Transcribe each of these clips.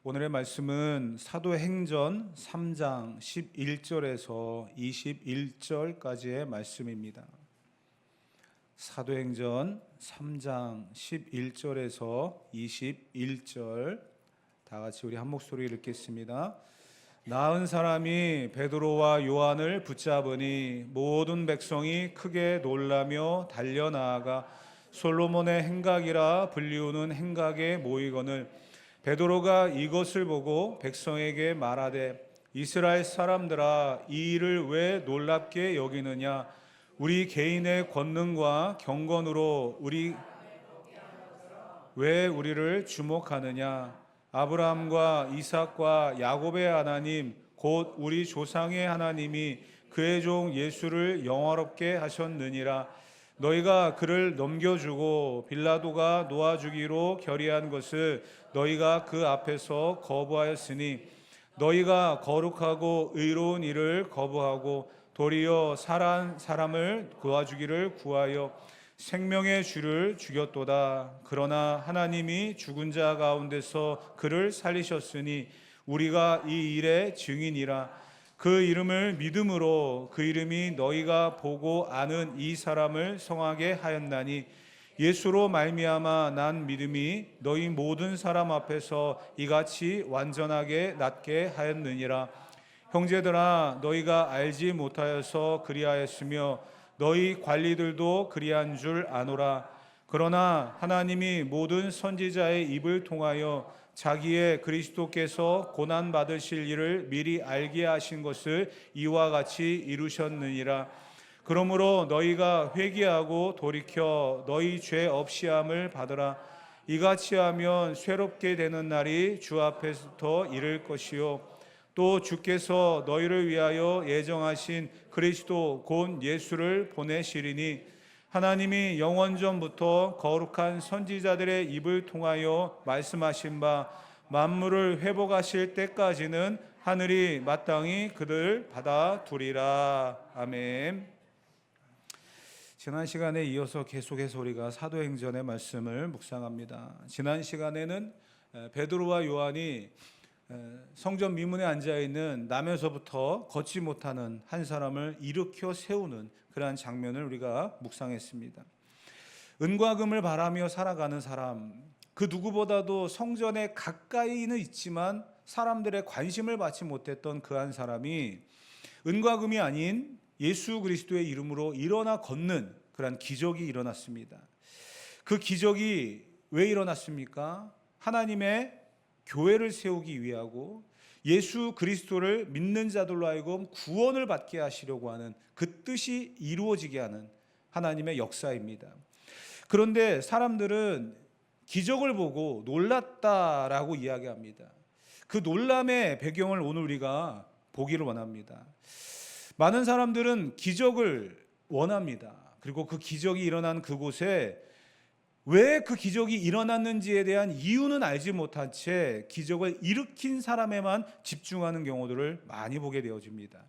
오늘의 말씀은 사도행전 3장 11절에서 21절까지의 말씀입니다. 사도행전 3장 11절에서 21절 다 같이 우리 한 목소리 읽겠습니다. 나은 사람이 베드로와 요한을 붙잡으니 모든 백성이 크게 놀라며 달려나아가 솔로몬의 행각이라 불리우는 행각에 모이거늘 베드로가 이것을 보고 백성에게 말하되 이스라엘 사람들아 이 일을 왜 놀랍게 여기느냐 우리 개인의 권능과 경건으로 왜 우리를 주목하느냐 아브라함과 이삭과 야곱의 하나님 곧 우리 조상의 하나님이 그의 종 예수를 영화롭게 하셨느니라. 너희가 그를 넘겨주고 빌라도가 놓아주기로 결의한 것을 너희가 그 앞에서 거부하였으니 너희가 거룩하고 의로운 일을 거부하고 도리어 살한 사람을 도와주기를 구하여 생명의 주를 죽였도다. 그러나 하나님이 죽은 자 가운데서 그를 살리셨으니 우리가 이 일의 증인이라. 그 이름을 믿음으로 그 이름이 너희가 보고 아는 이 사람을 성하게 하였나니 예수로 말미암아 난 믿음이 너희 모든 사람 앞에서 이같이 완전하게 낫게 하였느니라. 형제들아 너희가 알지 못하여서 그리하였으며 너희 관리들도 그리한 줄 아노라. 그러나 하나님이 모든 선지자의 입을 통하여 자기의 그리스도께서 고난 받으실 일을 미리 알게 하신 것을 이와 같이 이루셨느니라. 그러므로 너희가 회개하고 돌이켜 너희 죄 없이함을 받으라. 이같이 하면 쇠롭게 되는 날이 주 앞에서부터 이를 것이요 또 주께서 너희를 위하여 예정하신 그리스도 곧 예수를 보내시리니 하나님이 영원전부터 거룩한 선지자들의 입을 통하여 말씀하신 바 만물을 회복하실 때까지는 하늘이 마땅히 그들 받아두리라. 아멘. 지난 시간에 이어서 계속해서 우리가 사도행전의 말씀을 묵상합니다. 지난 시간에는 베드로와 요한이 성전 미문에 앉아있는 남에서부터 걷지 못하는 한 사람을 일으켜 세우는 그러한 장면을 우리가 묵상했습니다. 은과 금을 바라며 살아가는 사람, 그 누구보다도 성전에 가까이는 있지만 사람들의 관심을 받지 못했던 그 한 사람이 은과 금이 아닌 예수 그리스도의 이름으로 일어나 걷는 그러한 기적이 일어났습니다. 그 기적이 왜 일어났습니까? 하나님의 교회를 세우기 위하고 예수 그리스도를 믿는 자들로 하여금 구원을 받게 하시려고 하는 그 뜻이 이루어지게 하는 하나님의 역사입니다. 그런데 사람들은 기적을 보고 놀랐다라고 이야기합니다. 그 놀람의 배경을 오늘 우리가 보기를 원합니다. 많은 사람들은 기적을 원합니다. 그리고 그 기적이 일어난 그곳에 왜 그 기적이 일어났는지에 대한 이유는 알지 못한 채 기적을 일으킨 사람에만 집중하는 경우들을 많이 보게 되어집니다.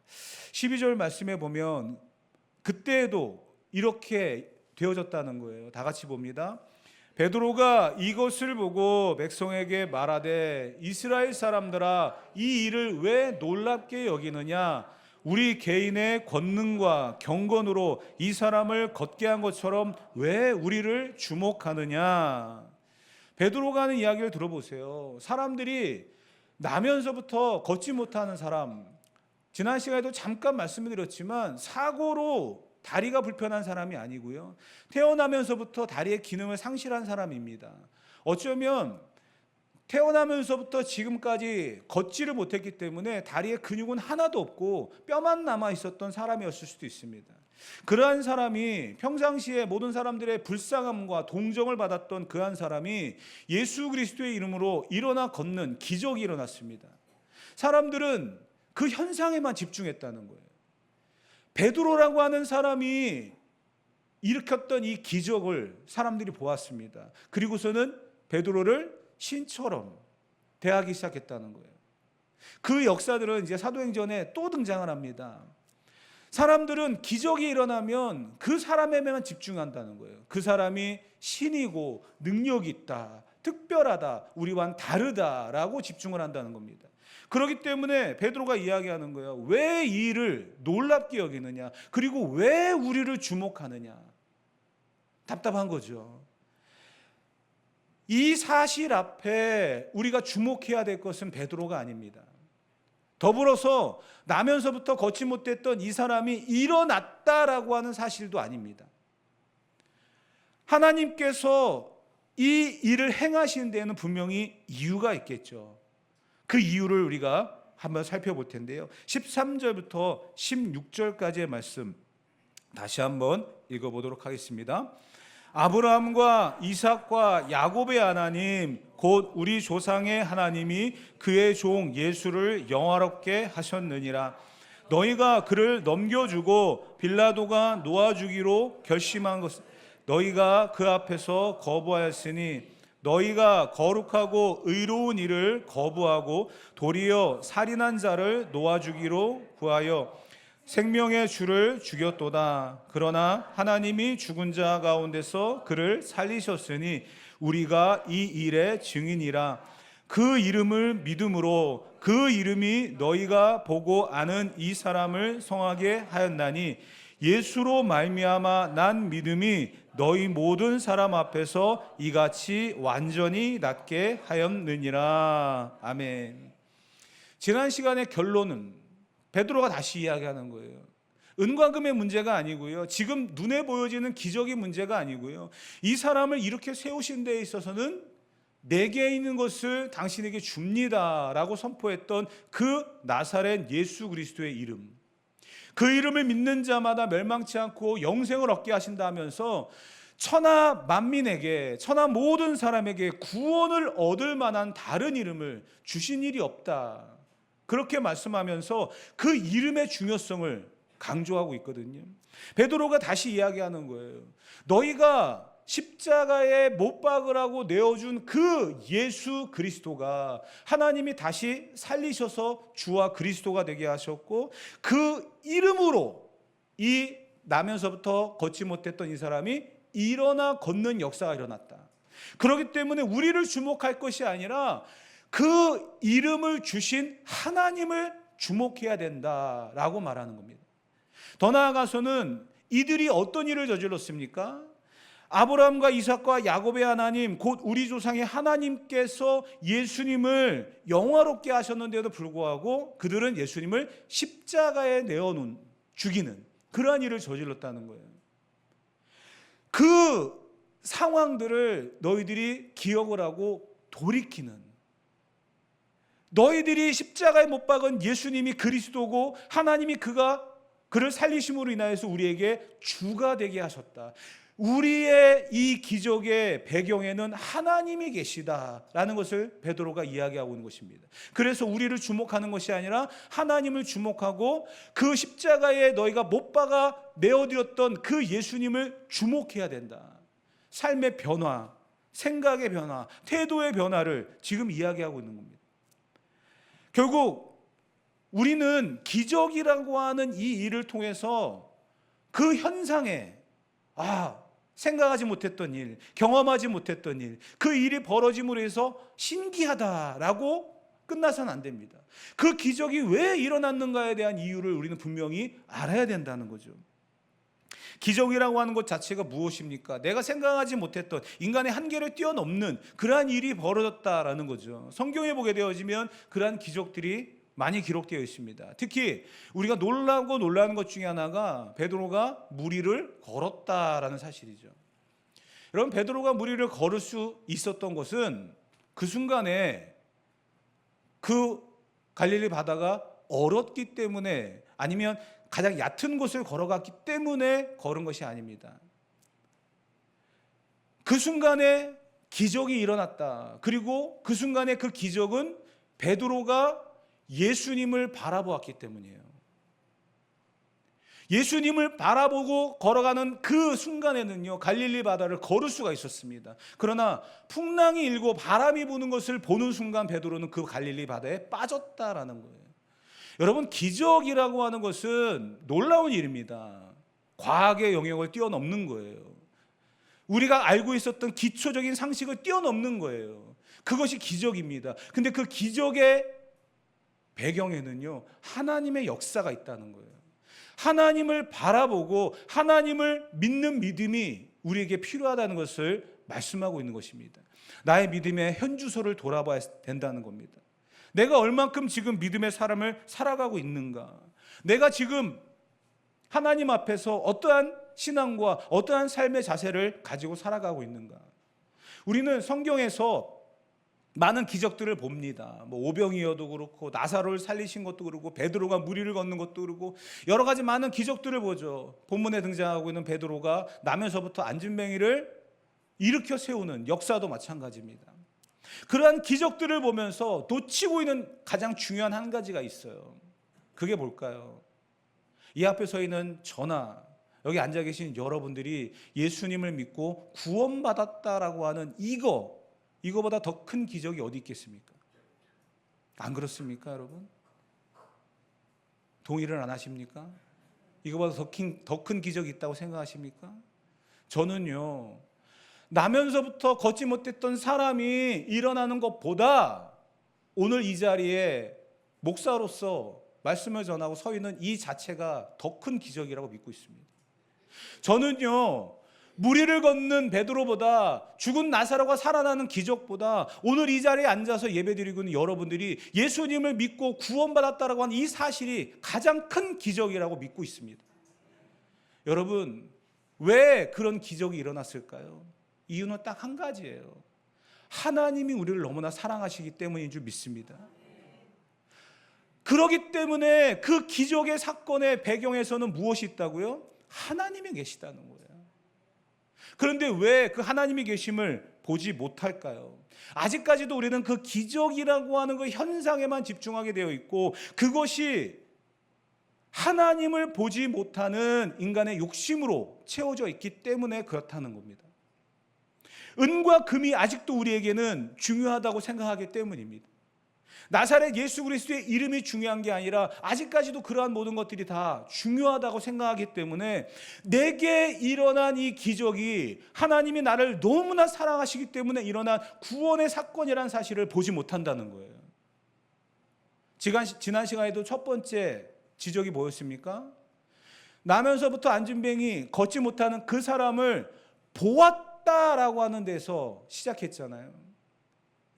12절 말씀에 보면 그때에도 이렇게 되어졌다는 거예요. 다 같이 봅니다. 베드로가 이것을 보고 백성에게 말하되 이스라엘 사람들아 이 일을 왜 놀랍게 여기느냐 우리 개인의 권능과 경건으로 이 사람을 걷게 한 것처럼 왜 우리를 주목하느냐. 베드로가 하는 이야기를 들어보세요. 사람들이 나면서부터 걷지 못하는 사람, 지난 시간에도 잠깐 말씀을 드렸지만 사고로 다리가 불편한 사람이 아니고요, 태어나면서부터 다리의 기능을 상실한 사람입니다. 어쩌면 태어나면서부터 지금까지 걷지를 못했기 때문에 다리에 근육은 하나도 없고 뼈만 남아 있었던 사람이었을 수도 있습니다. 그러한 사람이 평상시에 모든 사람들의 불쌍함과 동정을 받았던 그한 사람이 예수 그리스도의 이름으로 일어나 걷는 기적이 일어났습니다. 사람들은 그 현상에만 집중했다는 거예요. 베드로라고 하는 사람이 일으켰던 이 기적을 사람들이 보았습니다. 그리고서는 베드로를 신처럼 대하기 시작했다는 거예요. 그 역사들은 이제 사도행전에 또 등장을 합니다. 사람들은 기적이 일어나면 그 사람에만 집중한다는 거예요. 그 사람이 신이고 능력이 있다, 특별하다, 우리와는 다르다라고 집중을 한다는 겁니다. 그렇기 때문에 베드로가 이야기하는 거예요. 왜 이 일을 놀랍게 여기느냐, 그리고 왜 우리를 주목하느냐. 답답한 거죠. 이 사실 앞에 우리가 주목해야 될 것은 베드로가 아닙니다. 더불어서 나면서부터 걷지 못했던 이 사람이 일어났다라고 하는 사실도 아닙니다. 하나님께서 이 일을 행하시는 데에는 분명히 이유가 있겠죠. 그 이유를 우리가 한번 살펴볼 텐데요. 13절부터 16절까지의 말씀 다시 한번 읽어보도록 하겠습니다. 아브라함과 이삭과 야곱의 하나님 곧 우리 조상의 하나님이 그의 종 예수를 영화롭게 하셨느니라. 너희가 그를 넘겨주고 빌라도가 놓아주기로 결심한 것은 너희가 그 앞에서 거부하였으니 너희가 거룩하고 의로운 일을 거부하고 도리어 살인한 자를 놓아주기로 구하여 생명의 주를 죽였도다. 그러나 하나님이 죽은 자 가운데서 그를 살리셨으니 우리가 이 일의 증인이라. 그 이름을 믿음으로 그 이름이 너희가 보고 아는 이 사람을 성하게 하였나니 예수로 말미암아 난 믿음이 너희 모든 사람 앞에서 이같이 완전히 낫게 하였느니라. 아멘. 지난 시간의 결론은 베드로가 다시 이야기하는 거예요. 은과 금의 문제가 아니고요, 지금 눈에 보여지는 기적의 문제가 아니고요, 이 사람을 이렇게 세우신 데 있어서는 내게 있는 것을 당신에게 줍니다 라고 선포했던 그 나사렛 예수 그리스도의 이름, 그 이름을 믿는 자마다 멸망치 않고 영생을 얻게 하신다 하면서 천하 만민에게, 천하 모든 사람에게 구원을 얻을 만한 다른 이름을 주신 일이 없다, 그렇게 말씀하면서 그 이름의 중요성을 강조하고 있거든요. 베드로가 다시 이야기하는 거예요. 너희가 십자가에 못 박으라고 내어준 그 예수 그리스도가 하나님이 다시 살리셔서 주와 그리스도가 되게 하셨고, 그 이름으로 이 나면서부터 걷지 못했던 이 사람이 일어나 걷는 역사가 일어났다. 그렇기 때문에 우리를 주목할 것이 아니라 그 이름을 주신 하나님을 주목해야 된다라고 말하는 겁니다. 더 나아가서는 이들이 어떤 일을 저질렀습니까? 아브라함과 이삭과 야곱의 하나님 곧 우리 조상의 하나님께서 예수님을 영화롭게 하셨는데도 불구하고 그들은 예수님을 십자가에 내어놓은, 죽이는 그러한 일을 저질렀다는 거예요. 그 상황들을 너희들이 기억을 하고 돌이키는, 너희들이 십자가에 못 박은 예수님이 그리스도고 하나님이 그를 살리심으로 인하여서 우리에게 주가 되게 하셨다, 우리의 이 기적의 배경에는 하나님이 계시다라는 것을 베드로가 이야기하고 있는 것입니다. 그래서 우리를 주목하는 것이 아니라 하나님을 주목하고 그 십자가에 너희가 못 박아 내어드렸던 그 예수님을 주목해야 된다. 삶의 변화, 생각의 변화, 태도의 변화를 지금 이야기하고 있는 겁니다. 결국 우리는 기적이라고 하는 이 일을 통해서 그 현상에 생각하지 못했던 일, 경험하지 못했던 일, 그 일이 벌어짐으로 해서 신기하다라고 끝나서는 안 됩니다. 그 기적이 왜 일어났는가에 대한 이유를 우리는 분명히 알아야 된다는 거죠. 기적이라고 하는 것 자체가 무엇입니까? 내가 생각하지 못했던, 인간의 한계를 뛰어넘는 그러한 일이 벌어졌다라는 거죠. 성경에 보게 되어지면 그러한 기적들이 많이 기록되어 있습니다. 특히 우리가 놀라고 놀라는 것 중에 하나가 베드로가 무리를 걸었다라는 사실이죠. 여러분, 베드로가 무리를 걸을 수 있었던 것은 그 순간에 그 갈릴리 바다가 얼었기 때문에, 아니면 가장 얕은 곳을 걸어갔기 때문에 걸은 것이 아닙니다. 그 순간에 기적이 일어났다. 그리고 그 순간에 그 기적은 베드로가 예수님을 바라보았기 때문이에요. 예수님을 바라보고 걸어가는 그 순간에는요, 갈릴리 바다를 걸을 수가 있었습니다. 그러나 풍랑이 일고 바람이 부는 것을 보는 순간 베드로는 그 갈릴리 바다에 빠졌다라는 거예요. 여러분, 기적이라고 하는 것은 놀라운 일입니다. 과학의 영역을 뛰어넘는 거예요. 우리가 알고 있었던 기초적인 상식을 뛰어넘는 거예요. 그것이 기적입니다. 근데 그 기적의 배경에는요, 하나님의 역사가 있다는 거예요. 하나님을 바라보고 하나님을 믿는 믿음이 우리에게 필요하다는 것을 말씀하고 있는 것입니다. 나의 믿음의 현주소를 돌아봐야 된다는 겁니다. 내가 얼만큼 지금 믿음의 삶을 살아가고 있는가? 내가 지금 하나님 앞에서 어떠한 신앙과 어떠한 삶의 자세를 가지고 살아가고 있는가? 우리는 성경에서 많은 기적들을 봅니다. 오병이어도 그렇고 나사로를 살리신 것도 그렇고 베드로가 무리를 걷는 것도 그렇고 여러 가지 많은 기적들을 보죠. 본문에 등장하고 있는 베드로가 나면서부터 안진뱅이를 일으켜 세우는 역사도 마찬가지입니다. 그러한 기적들을 보면서 놓치고 있는 가장 중요한 한 가지가 있어요. 그게 뭘까요? 이 앞에 서 있는 저나 여기 앉아 계신 여러분들이 예수님을 믿고 구원받았다라고 하는 이거보다 더 큰 기적이 어디 있겠습니까? 안 그렇습니까, 여러분? 동의를 안 하십니까? 이거보다 더 큰 기적이 있다고 생각하십니까? 저는요, 나면서부터 걷지 못했던 사람이 일어나는 것보다 오늘 이 자리에 목사로서 말씀을 전하고 서 있는 이 자체가 더 큰 기적이라고 믿고 있습니다. 저는요, 무리를 걷는 베드로보다 죽은 나사로가 살아나는 기적보다 오늘 이 자리에 앉아서 예배드리고 있는 여러분들이 예수님을 믿고 구원받았다라고 하는 이 사실이 가장 큰 기적이라고 믿고 있습니다. 여러분, 왜 그런 기적이 일어났을까요? 이유는 딱 한 가지예요. 하나님이 우리를 너무나 사랑하시기 때문인 줄 믿습니다. 그렇기 때문에 그 기적의 사건의 배경에서는 무엇이 있다고요? 하나님이 계시다는 거예요. 그런데 왜 그 하나님이 계심을 보지 못할까요? 아직까지도 우리는 그 기적이라고 하는 그 현상에만 집중하게 되어 있고 그것이 하나님을 보지 못하는 인간의 욕심으로 채워져 있기 때문에 그렇다는 겁니다. 은과 금이 아직도 우리에게는 중요하다고 생각하기 때문입니다. 나사렛 예수 그리스도의 이름이 중요한 게 아니라 아직까지도 그러한 모든 것들이 다 중요하다고 생각하기 때문에 내게 일어난 이 기적이 하나님이 나를 너무나 사랑하시기 때문에 일어난 구원의 사건이라는 사실을 보지 못한다는 거예요. 지난 시간에도 첫 번째 지적이 뭐였습니까? 나면서부터 안진뱅이 걷지 못하는 그 사람을 보았다라고 하는 데서 시작했잖아요.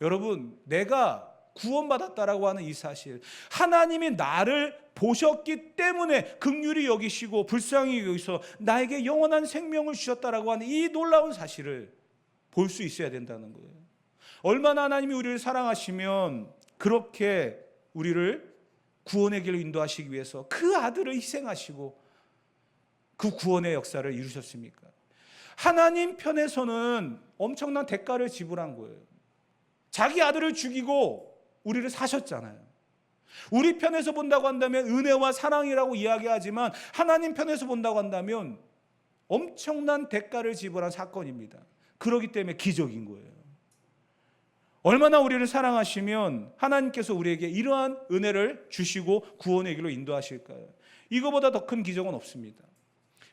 여러분, 내가 구원받았다라고 하는 이 사실, 하나님이 나를 보셨기 때문에 긍휼히 여기시고 불쌍히 여기서 나에게 영원한 생명을 주셨다라고 하는 이 놀라운 사실을 볼 수 있어야 된다는 거예요. 얼마나 하나님이 우리를 사랑하시면 그렇게 우리를 구원의 길로 인도하시기 위해서 그 아들을 희생하시고 그 구원의 역사를 이루셨습니까? 하나님 편에서는 엄청난 대가를 지불한 거예요. 자기 아들을 죽이고 우리를 사셨잖아요. 우리 편에서 본다고 한다면 은혜와 사랑이라고 이야기하지만 하나님 편에서 본다고 한다면 엄청난 대가를 지불한 사건입니다. 그렇기 때문에 기적인 거예요. 얼마나 우리를 사랑하시면 하나님께서 우리에게 이러한 은혜를 주시고 구원의 길로 인도하실까요? 이거보다 더 큰 기적은 없습니다.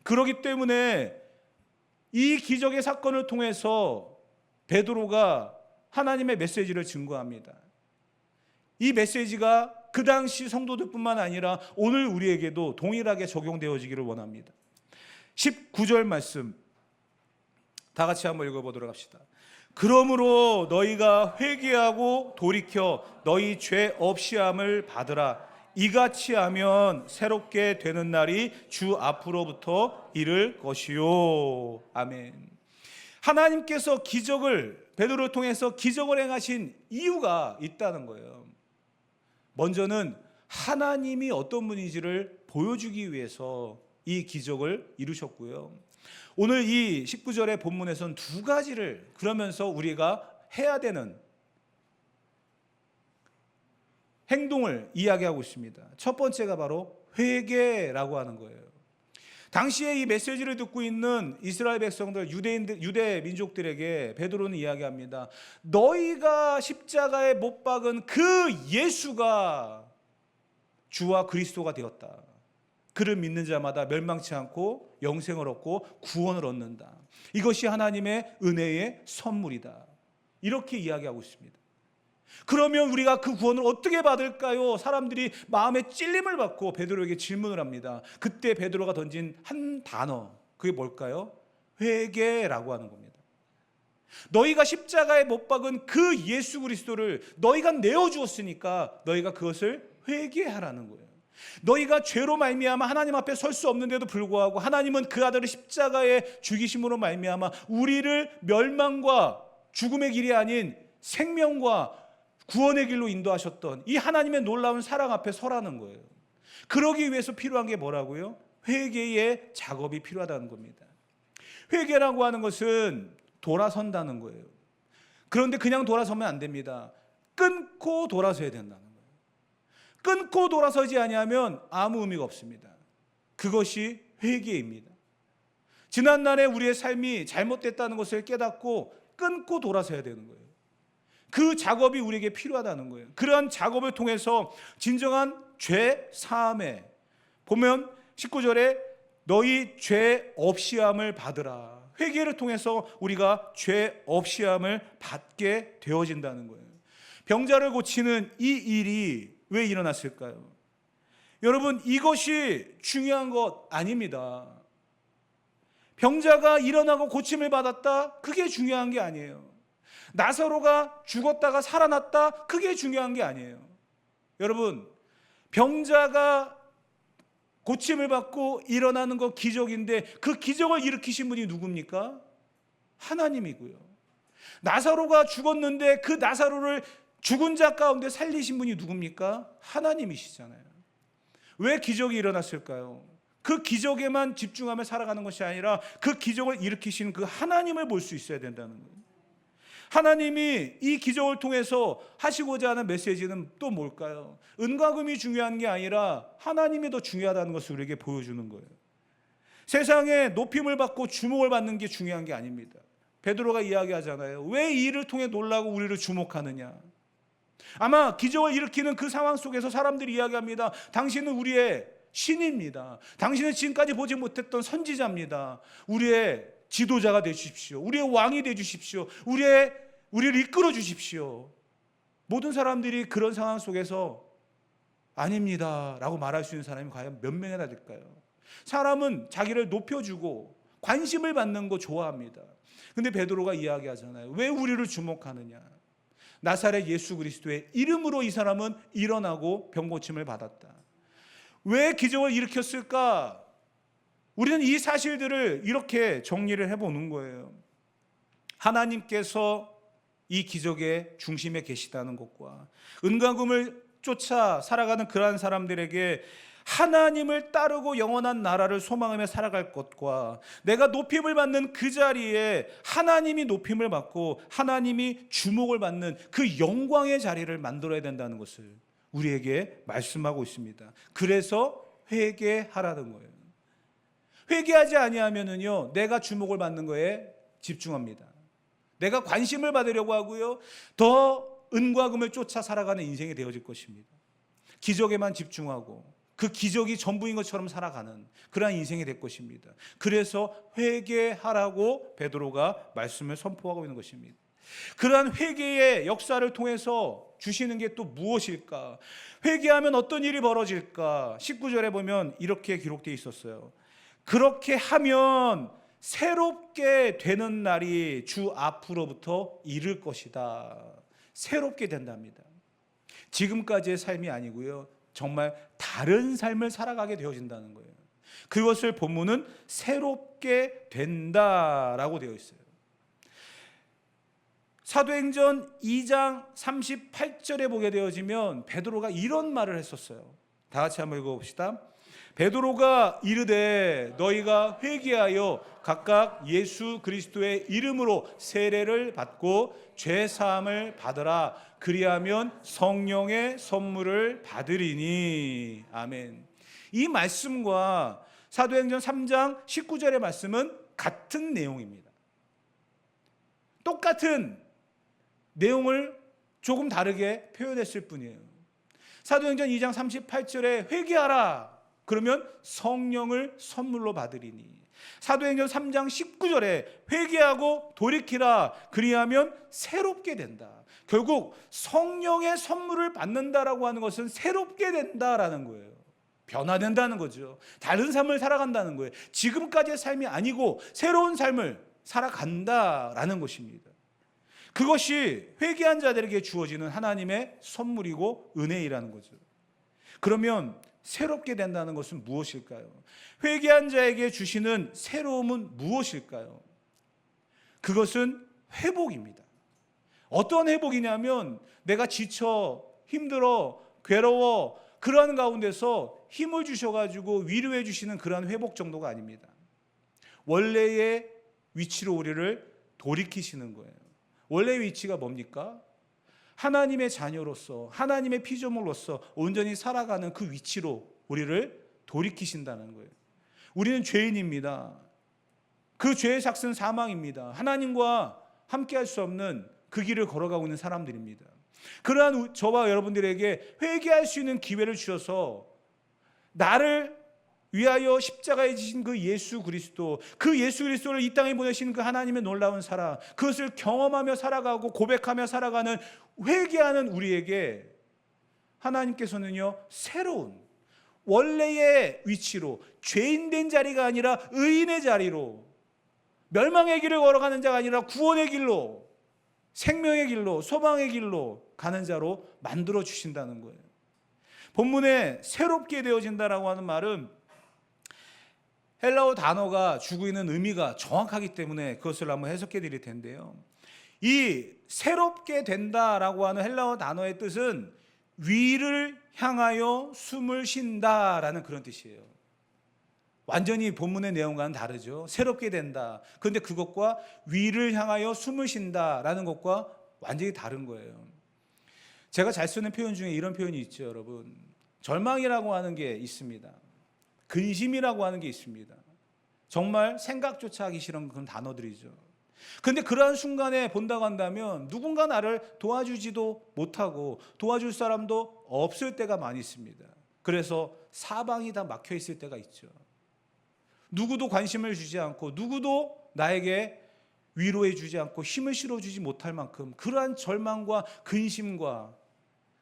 그렇기 때문에 이 기적의 사건을 통해서 베드로가 하나님의 메시지를 증거합니다. 이 메시지가 그 당시 성도들뿐만 아니라 오늘 우리에게도 동일하게 적용되어지기를 원합니다. 19절 말씀 다 같이 한번 읽어보도록 합시다. 그러므로 너희가 회개하고 돌이켜 너희 죄 없이함을 받으라. 이같이 하면 새롭게 되는 날이 주 앞으로부터 이를 것이요. 아멘. 하나님께서 베드로를 통해서 기적을 행하신 이유가 있다는 거예요. 먼저는 하나님이 어떤 분인지를 보여주기 위해서 이 기적을 이루셨고요. 오늘 이 19절의 본문에서는 두 가지를 그러면서 우리가 해야 되는 행동을 이야기하고 있습니다. 첫 번째가 바로 회개라고 하는 거예요. 당시에 이 메시지를 듣고 있는 이스라엘 백성들, 유대 민족들에게 베드로는 이야기합니다. 너희가 십자가에 못 박은 그 예수가 주와 그리스도가 되었다. 그를 믿는 자마다 멸망치 않고 영생을 얻고 구원을 얻는다. 이것이 하나님의 은혜의 선물이다. 이렇게 이야기하고 있습니다. 그러면 우리가 그 구원을 어떻게 받을까요? 사람들이 마음에 찔림을 받고 베드로에게 질문을 합니다. 그때 베드로가 던진 한 단어, 그게 뭘까요? 회개라고 하는 겁니다. 너희가 십자가에 못 박은 그 예수 그리스도를 너희가 내어주었으니까 너희가 그것을 회개하라는 거예요. 너희가 죄로 말미암아 하나님 앞에 설 수 없는데도 불구하고 하나님은 그 아들을 십자가에 죽이심으로 말미암아 우리를 멸망과 죽음의 길이 아닌 생명과 구원의 길로 인도하셨던 이 하나님의 놀라운 사랑 앞에 서라는 거예요. 그러기 위해서 필요한 게 뭐라고요? 회개의 작업이 필요하다는 겁니다. 회개라고 하는 것은 돌아선다는 거예요. 그런데 그냥 돌아서면 안 됩니다. 끊고 돌아서야 된다는 거예요. 끊고 돌아서지 아니하면 아무 의미가 없습니다. 그것이 회개입니다. 지난날에 우리의 삶이 잘못됐다는 것을 깨닫고 끊고 돌아서야 되는 거예요. 그 작업이 우리에게 필요하다는 거예요. 그러한 작업을 통해서 진정한 죄 사함에 보면 19절에 너희 죄 없이함을 받으라. 회개를 통해서 우리가 죄 없이함을 받게 되어진다는 거예요. 병자를 고치는 이 일이 왜 일어났을까요? 여러분, 이것이 중요한 것 아닙니다. 병자가 일어나고 고침을 받았다? 그게 중요한 게 아니에요. 나사로가 죽었다가 살아났다? 그게 중요한 게 아니에요. 여러분, 병자가 고침을 받고 일어나는 거 기적인데 그 기적을 일으키신 분이 누굽니까? 하나님이고요. 나사로가 죽었는데 그 나사로를 죽은 자 가운데 살리신 분이 누굽니까? 하나님이시잖아요. 왜 기적이 일어났을까요? 그 기적에만 집중하며 살아가는 것이 아니라 그 기적을 일으키신 그 하나님을 볼 수 있어야 된다는 거예요. 하나님이 이 기적을 통해서 하시고자 하는 메시지는 또 뭘까요? 은과 금이 중요한 게 아니라 하나님이 더 중요하다는 것을 우리에게 보여주는 거예요. 세상에 높임을 받고 주목을 받는 게 중요한 게 아닙니다. 베드로가 이야기하잖아요. 왜 이 일을 통해 놀라고 우리를 주목하느냐? 아마 기적을 일으키는 그 상황 속에서 사람들이 이야기합니다. 당신은 우리의 신입니다. 당신은 지금까지 보지 못했던 선지자입니다. 우리의 지도자가 되주십시오. 우리의 왕이 되주십시오. 우리를 이끌어 주십시오. 모든 사람들이 그런 상황 속에서 아닙니다 라고 말할 수 있는 사람이 과연 몇 명이나 될까요? 사람은 자기를 높여주고 관심을 받는 거 좋아합니다. 근데 베드로가 이야기하잖아요. 왜 우리를 주목하느냐? 나사렛 예수 그리스도의 이름으로 이 사람은 일어나고 병고침을 받았다. 왜 기적을 일으켰을까? 우리는 이 사실들을 이렇게 정리를 해보는 거예요. 하나님께서 이 기적의 중심에 계시다는 것과 은과 금을 쫓아 살아가는 그러한 사람들에게 하나님을 따르고 영원한 나라를 소망하며 살아갈 것과 내가 높임을 받는 그 자리에 하나님이 높임을 받고 하나님이 주목을 받는 그 영광의 자리를 만들어야 된다는 것을 우리에게 말씀하고 있습니다. 그래서 회개하라는 거예요. 회개하지 아니하면은요, 내가 주목을 받는 거에 집중합니다. 내가 관심을 받으려고 하고요, 더 은과 금을 쫓아 살아가는 인생이 되어질 것입니다. 기적에만 집중하고 그 기적이 전부인 것처럼 살아가는 그러한 인생이 될 것입니다. 그래서 회개하라고 베드로가 말씀을 선포하고 있는 것입니다. 그러한 회개의 역사를 통해서 주시는 게 또 무엇일까? 회개하면 어떤 일이 벌어질까? 19절에 보면 이렇게 기록되어 있었어요. 그렇게 하면 새롭게 되는 날이 주 앞으로부터 이를 것이다. 새롭게 된답니다. 지금까지의 삶이 아니고요, 정말 다른 삶을 살아가게 되어진다는 거예요. 그것을 본문은 새롭게 된다라고 되어 있어요. 사도행전 2장 38절에 보게 되어지면 베드로가 이런 말을 했었어요. 다 같이 한번 읽어봅시다. 베드로가 이르되 너희가 회개하여 각각 예수 그리스도의 이름으로 세례를 받고 죄 사함을 받으라. 그리하면 성령의 선물을 받으리니. 아멘. 이 말씀과 사도행전 3장 19절의 말씀은 같은 내용입니다. 똑같은 내용을 조금 다르게 표현했을 뿐이에요. 사도행전 2장 38절에 회개하라, 그러면 성령을 선물로 받으리니. 사도행전 3장 19절에 회개하고 돌이키라 그리하면 새롭게 된다. 결국 성령의 선물을 받는다라고 하는 것은 새롭게 된다라는 거예요. 변화된다는 거죠. 다른 삶을 살아간다는 거예요. 지금까지의 삶이 아니고 새로운 삶을 살아간다라는 것입니다. 그것이 회개한 자들에게 주어지는 하나님의 선물이고 은혜이라는 거죠. 그러면 새롭게 된다는 것은 무엇일까요? 회개한 자에게 주시는 새로움은 무엇일까요? 그것은 회복입니다. 어떤 회복이냐면 내가 지쳐 힘들어 괴로워 그러한 가운데서 힘을 주셔가지고 위로해 주시는 그러한 회복 정도가 아닙니다. 원래의 위치로 우리를 돌이키시는 거예요. 원래의 위치가 뭡니까? 하나님의 자녀로서 하나님의 피조물로서 온전히 살아가는 그 위치로 우리를 돌이키신다는 거예요. 우리는 죄인입니다. 그 죄의 삭은 사망입니다. 하나님과 함께할 수 없는 그 길을 걸어가고 있는 사람들입니다. 그러한 저와 여러분들에게 회개할 수 있는 기회를 주셔서 나를 위하여 십자가에 지신 그 예수 그리스도, 그 예수 그리스도를 이 땅에 보내신 그 하나님의 놀라운 사랑, 그것을 경험하며 살아가고 고백하며 살아가는 회개하는 우리에게 하나님께서는요 새로운 원래의 위치로 죄인된 자리가 아니라 의인의 자리로, 멸망의 길을 걸어가는 자가 아니라 구원의 길로, 생명의 길로, 소망의 길로 가는 자로 만들어 주신다는 거예요. 본문에 새롭게 되어진다라고 하는 말은 헬라어 단어가 주고 있는 의미가 정확하기 때문에 그것을 한번 해석해 드릴 텐데요. 이 새롭게 된다라고 하는 헬라어 단어의 뜻은 위를 향하여 숨을 쉰다라는 그런 뜻이에요. 완전히 본문의 내용과는 다르죠. 새롭게 된다. 그런데 그것과 위를 향하여 숨을 쉰다라는 것과 완전히 다른 거예요. 제가 잘 쓰는 표현 중에 이런 표현이 있죠, 여러분. 절망이라고 하는 게 있습니다. 근심이라고 하는 게 있습니다. 정말 생각조차 하기 싫은 그런 단어들이죠. 그런데 그러한 순간에 본다고 한다면 누군가 나를 도와주지도 못하고 도와줄 사람도 없을 때가 많이 있습니다. 그래서 사방이 다 막혀 있을 때가 있죠. 누구도 관심을 주지 않고 누구도 나에게 위로해 주지 않고 힘을 실어주지 못할 만큼 그러한 절망과 근심과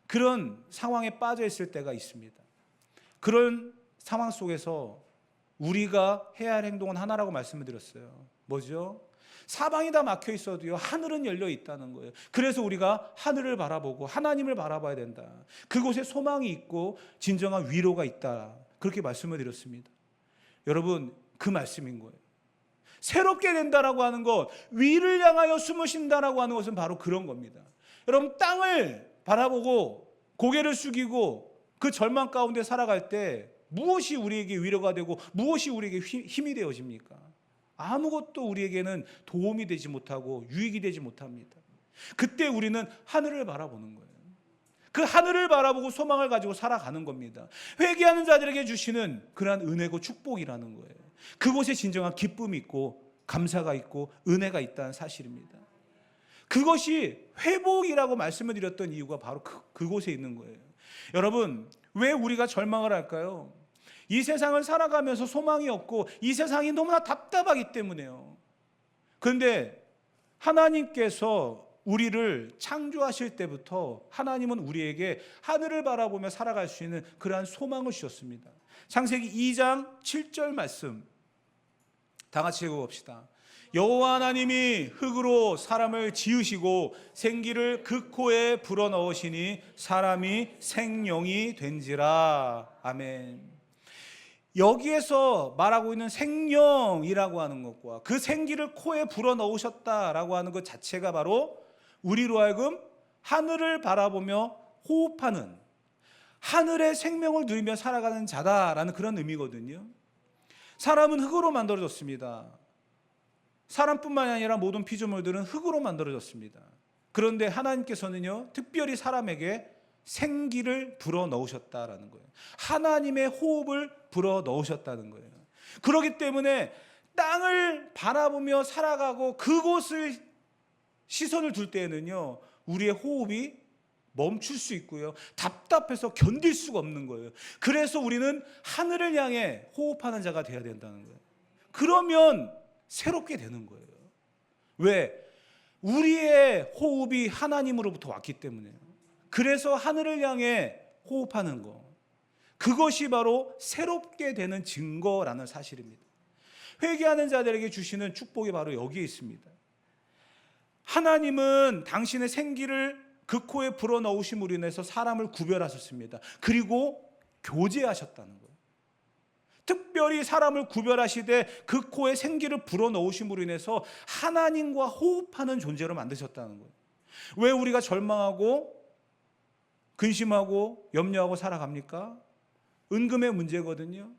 그런 상황에 빠져 있을 때가 있습니다. 그런 상황 속에서 우리가 해야 할 행동은 하나라고 말씀을 드렸어요. 뭐죠? 사방이 다 막혀 있어도요 하늘은 열려 있다는 거예요. 그래서 우리가 하늘을 바라보고 하나님을 바라봐야 된다. 그곳에 소망이 있고 진정한 위로가 있다. 그렇게 말씀을 드렸습니다. 여러분, 그 말씀인 거예요. 새롭게 된다라고 하는 것, 위를 향하여 숨을 쉰다라고 하는 것은 바로 그런 겁니다. 여러분, 땅을 바라보고 고개를 숙이고 그 절망 가운데 살아갈 때 무엇이 우리에게 위로가 되고 무엇이 우리에게 힘이 되어집니까? 아무것도 우리에게는 도움이 되지 못하고 유익이 되지 못합니다. 그때 우리는 하늘을 바라보는 거예요. 그 하늘을 바라보고 소망을 가지고 살아가는 겁니다. 회개하는 자들에게 주시는 그러한 은혜고 축복이라는 거예요. 그곳에 진정한 기쁨이 있고 감사가 있고 은혜가 있다는 사실입니다. 그것이 회복이라고 말씀을 드렸던 이유가 바로 그곳에 있는 거예요. 여러분, 왜 우리가 절망을 할까요? 이 세상을 살아가면서 소망이 없고 이 세상이 너무나 답답하기 때문에요. 그런데 하나님께서 우리를 창조하실 때부터 하나님은 우리에게 하늘을 바라보며 살아갈 수 있는 그러한 소망을 주셨습니다. 창세기 2장 7절 말씀 다 같이 읽어봅시다. 여호와 하나님이 흙으로 사람을 지으시고 생기를 그 코에 불어넣으시니 사람이 생명이 된지라. 아멘. 여기에서 말하고 있는 생명이라고 하는 것과 그 생기를 코에 불어넣으셨다라고 하는 것 자체가 바로 우리로 하여금 하늘을 바라보며 호흡하는, 하늘의 생명을 누리며 살아가는 자다라는 그런 의미거든요. 사람은 흙으로 만들어졌습니다. 사람뿐만 아니라 모든 피조물들은 흙으로 만들어졌습니다. 그런데 하나님께서는요 특별히 사람에게 생기를 불어넣으셨다라는 거예요. 하나님의 호흡을 불어넣으셨다는 거예요. 그렇기 때문에 땅을 바라보며 살아가고 그곳을 시선을 둘 때에는요 우리의 호흡이 멈출 수 있고요. 답답해서 견딜 수가 없는 거예요. 그래서 우리는 하늘을 향해 호흡하는 자가 되어야 된다는 거예요. 그러면 새롭게 되는 거예요. 왜? 우리의 호흡이 하나님으로부터 왔기 때문에요. 그래서 하늘을 향해 호흡하는 거, 그것이 바로 새롭게 되는 증거라는 사실입니다. 회개하는 자들에게 주시는 축복이 바로 여기에 있습니다. 하나님은 당신의 생기를 그 코에 불어넣으심으로 인해서 사람을 구별하셨습니다. 그리고 교제하셨다는 거예요. 특별히 사람을 구별하시되 그 코에 생기를 불어넣으심으로 인해서 하나님과 호흡하는 존재로 만드셨다는 거예요. 왜 우리가 절망하고 근심하고 염려하고 살아갑니까? 은금의 문제거든요.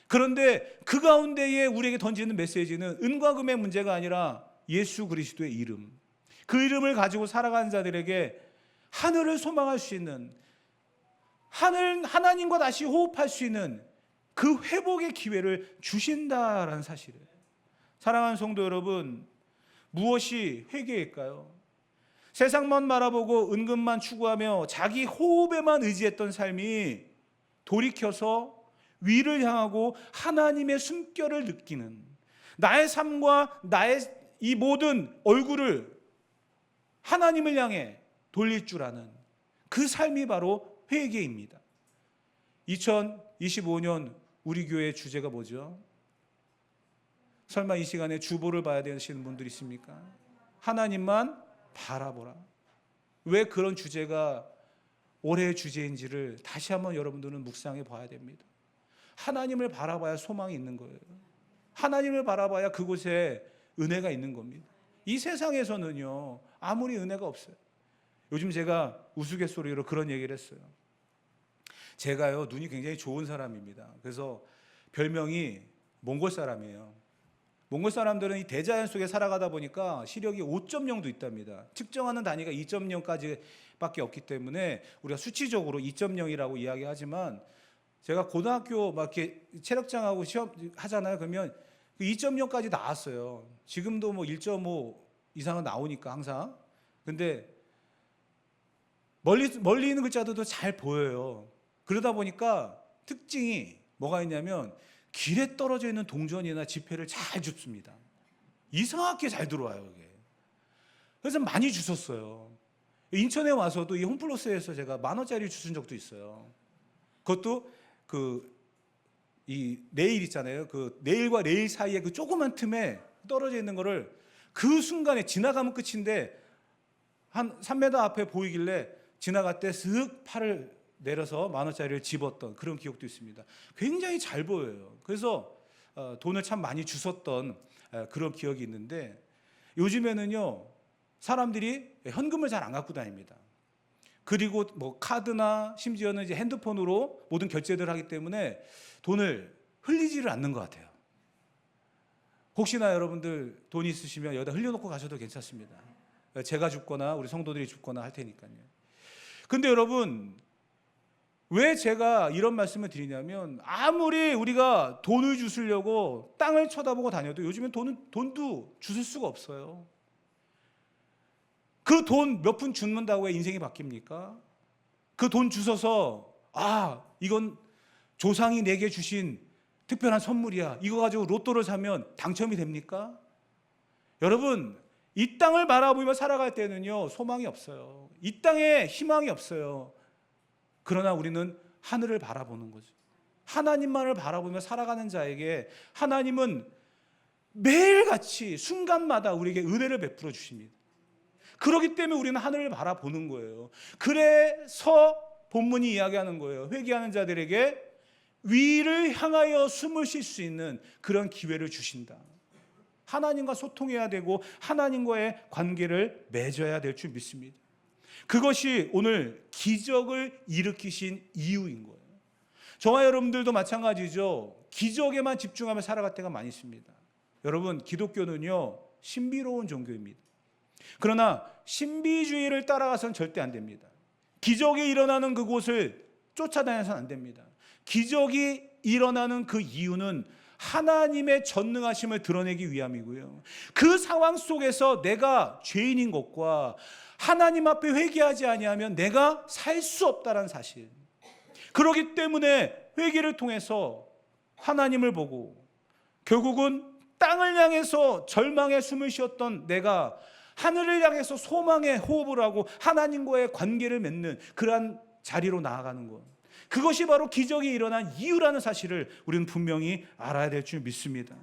그런데 그 가운데에 우리에게 던지는 메시지는 은과 금의 문제가 아니라 예수 그리스도의 이름, 그 이름을 가지고 살아가는 자들에게 하늘을 소망할 수 있는, 하나님과 다시 호흡할 수 있는 그 회복의 기회를 주신다라는 사실이에요. 사랑하는 성도 여러분, 무엇이 회개일까요? 세상만 바라보고 은근만 추구하며 자기 호흡에만 의지했던 삶이 돌이켜서 위를 향하고 하나님의 숨결을 느끼는, 나의 삶과 나의 이 모든 얼굴을 하나님을 향해 돌릴 줄 아는 그 삶이 바로 회개입니다. 2025년 우리 교회의 주제가 뭐죠? 설마 이 시간에 주보를 봐야 되시는 분들 있습니까? 하나님만 바라보라. 왜 그런 주제가 올해의 주제인지를 다시 한번 여러분들은 묵상해 봐야 됩니다. 하나님을 바라봐야 소망이 있는 거예요. 하나님을 바라봐야 그곳에 은혜가 있는 겁니다. 이 세상에서는요, 아무리 은혜가 없어요. 요즘 제가 우스갯소리로 그런 얘기를 했어요. 제가요, 눈이 굉장히 좋은 사람입니다. 그래서 별명이 몽골 사람이에요. 몽골 사람들은 이 대자연 속에 살아가다 보니까 시력이 5.0도 있답니다. 측정하는 단위가 2.0까지밖에 없기 때문에 우리가 수치적으로 2.0이라고 이야기하지만, 제가 고등학교 막 이렇게 체력장하고 시험 하잖아요. 그러면 2.0까지 나왔어요. 지금도 뭐 1.5 이상은 나오니까 항상. 근데 멀리 있는 글자들도 잘 보여요. 그러다 보니까 특징이 뭐가 있냐면 길에 떨어져 있는 동전이나 지폐를 잘 줍습니다. 이상하게 잘 들어와요, 이게. 그래서 많이 주웠어요. 인천에 와서도 이 홈플러스에서 제가 10,000원짜리 주신 적도 있어요. 그것도 이 레일 있잖아요. 그 레일과 레일 사이에 그 조그만 틈에 떨어져 있는 거를 그 순간에 지나가면 끝인데 한 3m 앞에 보이길래 지나갈 때 슥 팔을 내려서 10,000원짜리를 집었던 그런 기억도 있습니다. 굉장히 잘 보여요. 그래서 돈을 참 많이 주웠던 그런 기억이 있는데, 요즘에는요, 사람들이 현금을 잘 안 갖고 다닙니다. 그리고 뭐 카드나 심지어는 이제 핸드폰으로 모든 결제들을 하기 때문에 돈을 흘리지를 않는 것 같아요. 혹시나 여러분들 돈 있으시면 여기다 흘려놓고 가셔도 괜찮습니다. 제가 줍거나 우리 성도들이 줍거나 할 테니까요. 근데 여러분, 왜 제가 이런 말씀을 드리냐면, 아무리 우리가 돈을 주시려고 땅을 쳐다보고 다녀도 요즘엔 돈도 주실 수가 없어요. 그 돈 몇 푼 줍는다고 해 인생이 바뀝니까? 그 돈 주셔서 이건 조상이 내게 주신 특별한 선물이야, 이거 가지고 로또를 사면 당첨이 됩니까? 여러분, 이 땅을 바라보며 살아갈 때는요, 소망이 없어요. 이 땅에 희망이 없어요. 그러나 우리는 하늘을 바라보는 거죠. 하나님만을 바라보며 살아가는 자에게 하나님은 매일같이 순간마다 우리에게 은혜를 베풀어 주십니다. 그렇기 때문에 우리는 하늘을 바라보는 거예요. 그래서 본문이 이야기하는 거예요. 회개하는 자들에게 위를 향하여 숨을 쉴 수 있는 그런 기회를 주신다. 하나님과 소통해야 되고 하나님과의 관계를 맺어야 될 줄 믿습니다. 그것이 오늘 기적을 일으키신 이유인 거예요. 저와 여러분들도 마찬가지죠. 기적에만 집중하며 살아갈 때가 많이 있습니다. 여러분, 기독교는요, 신비로운 종교입니다. 그러나 신비주의를 따라가서는 절대 안 됩니다. 기적이 일어나는 그곳을 쫓아다녀서는 안 됩니다. 기적이 일어나는 그 이유는 하나님의 전능하심을 드러내기 위함이고요. 그 상황 속에서 내가 죄인인 것과 하나님 앞에 회개하지 아니하면 내가 살 수 없다는 사실. 그렇기 때문에 회개를 통해서 하나님을 보고 결국은 땅을 향해서 절망의 숨을 쉬었던 내가 하늘을 향해서 소망의 호흡을 하고 하나님과의 관계를 맺는 그러한 자리로 나아가는 것. 그것이 바로 기적이 일어난 이유라는 사실을 우리는 분명히 알아야 될 줄 믿습니다.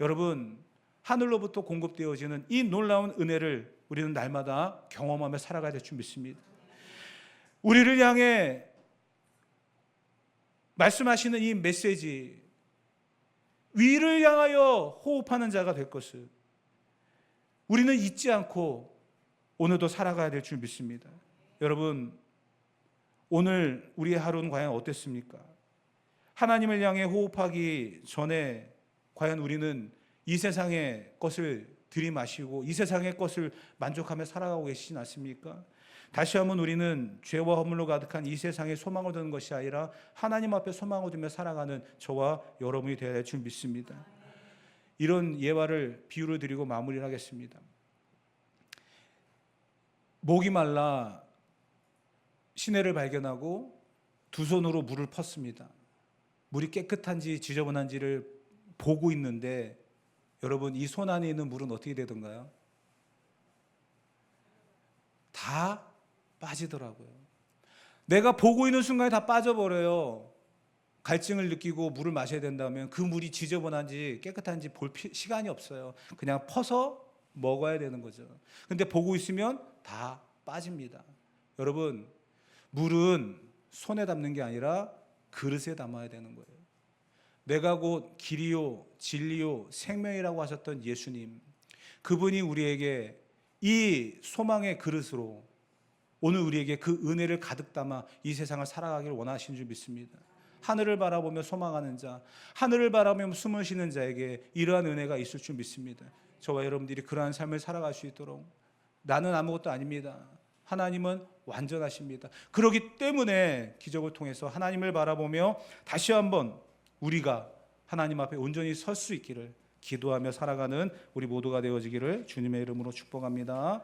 여러분, 하늘로부터 공급되어지는 이 놀라운 은혜를 우리는 날마다 경험하며 살아가야 될 줄 믿습니다. 우리를 향해 말씀하시는 이 메시지, 위를 향하여 호흡하는 자가 될 것을 우리는 잊지 않고 오늘도 살아가야 될 줄 믿습니다. 여러분, 오늘 우리의 하루는 과연 어땠습니까? 하나님을 향해 호흡하기 전에 과연 우리는 이 세상의 것을 들이마시고 이 세상의 것을 만족하며 살아가고 계시진 않습니까? 다시 한번 우리는 죄와 허물로 가득한 이 세상에 소망을 두는 것이 아니라 하나님 앞에 소망을 두며 살아가는 저와 여러분이 되어야 될 줄 믿습니다. 이런 예화를 비유를 드리고 마무리를 하겠습니다. 목이 말라 시내를 발견하고 두 손으로 물을 펐습니다. 물이 깨끗한지 지저분한지를 보고 있는데 여러분, 이 손 안에 있는 물은 어떻게 되던가요? 다 빠지더라고요. 내가 보고 있는 순간에 다 빠져버려요. 갈증을 느끼고 물을 마셔야 된다면 그 물이 지저분한지 깨끗한지 볼 시간이 없어요. 그냥 퍼서 먹어야 되는 거죠. 근데 보고 있으면 다 빠집니다. 여러분, 물은 손에 담는 게 아니라 그릇에 담아야 되는 거예요. 내가 곧 길이요 진리요 생명이라고 하셨던 예수님, 그분이 우리에게 이 소망의 그릇으로 오늘 우리에게 그 은혜를 가득 담아 이 세상을 살아가기를 원하시는 줄 믿습니다. 하늘을 바라보며 소망하는 자, 하늘을 바라보며 숨을 쉬는 자에게 이러한 은혜가 있을 줄 믿습니다. 저와 여러분들이 그러한 삶을 살아갈 수 있도록, 나는 아무것도 아닙니다, 하나님은 완전하십니다. 그렇기 때문에 기적을 통해서 하나님을 바라보며 다시 한번 우리가 하나님 앞에 온전히 설 수 있기를 기도하며 살아가는 우리 모두가 되어지기를 주님의 이름으로 축복합니다.